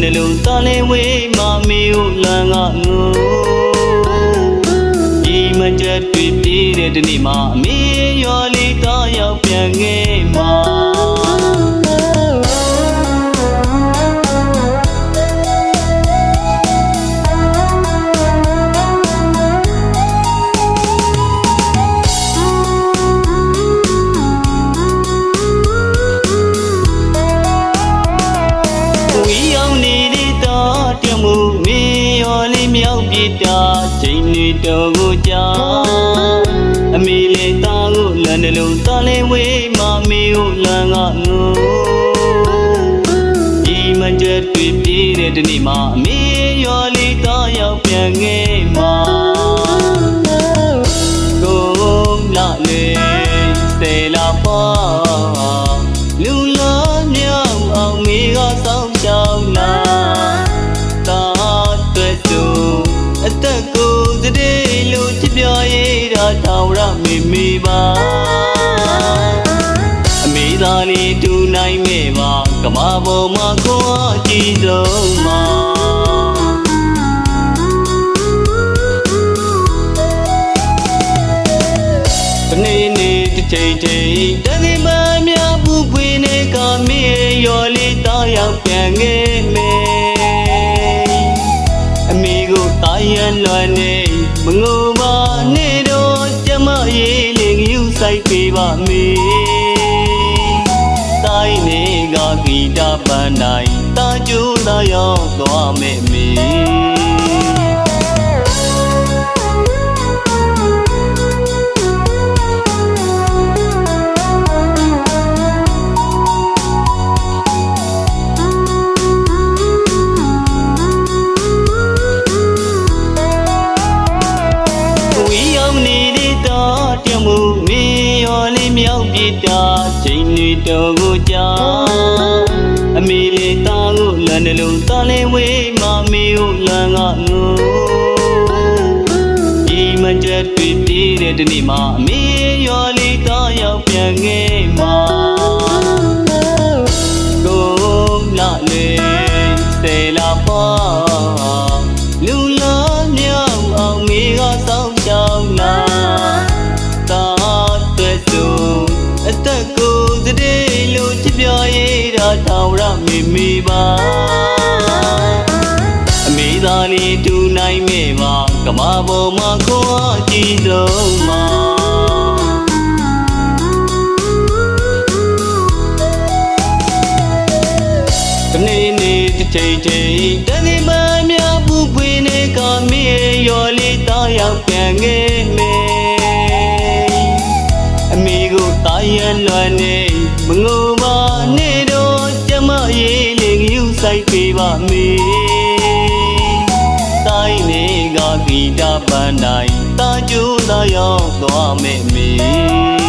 ne lu ta le we ma mi u lan ga ngo Yi ma jet twi pi de de ni ma mi yo li ta yaw pian nge maချိန်နေတော့ကိုကြာအမေလေးသားကိုလန်တယ်လို့သားလေးဝေးမမေကိုလန်ကငိုဒီမကြက်တွေ့ပြေးတဲ့ဒီနေ့မှာအမေရော်လေးသားရောက်ပြန်ခဲ့မှာကိုလာလေစေလာပါလူလာမြောက်အောင်မိကစောင်းရှောင်းလာတာတွေ့သူအသက်ကိုတည်းလို့ချစ်ပြရတာထောင်ရမိမိပါအမေသားလေးတူနိုင်မဲ့ပါကမ္ဘာပေါ်မှာကိုအကြည့်ဆုံးမှာတနေ့နေ့တစ်ချိန်ချိန်တနေ့မှများဘူးခွေနေကမေရော်လေးတောင်းရောက်ပြန်ခဲ့မယ်အမေကိုတာရန်လွန်နေမငိုပါနဲ့တော့ကျမရေးလေးယူဆိုင်ပေးပါမေတိုင်းနေကဂီတပန်းတိုင်းတာကျိုးသာရောက်သွားမယ်မေမြောက်ပြေတာချိန်တွေတော့ကိုကြာအမေလေးသားကိုလန်တယ်လို့သားလေးဝေးမမေကိုလန်ကငိုဒီမကြက်တွေ့ပြေးတဲ့ဒီနေ့မှာအမေရော်လေးသားရောက်ပြန်ခဲ့မှာကိုလာလေစေလာပါလူလာမြောက်အောင်မိကစောင်းရှောင်းလာအသက်ကိုတည်းလို့ချစ်ပြရတာထောင်ရမိမိပါအမေသားလေးတူနိုင်မဲ့ပါကမ္ဘာပေါ်မှာကိုအကြည့်ဆုံးမှာတနေ့နေ့တစ်ချိန်ချိန်တနေ့မှများဘူးခွေနေကမေရော်လေးတောင်းရောက်ပြန်ခဲ့မယ်အမေကိုတာရန်လွန်နေမငိုပါနဲ့တော့ကျမရေးလေးယူဆိုင်ပေးပါမေတိုင်းနေကဂီတပန်းတိုင်းတာကျိုးသာရောက်သွားမယ်မေ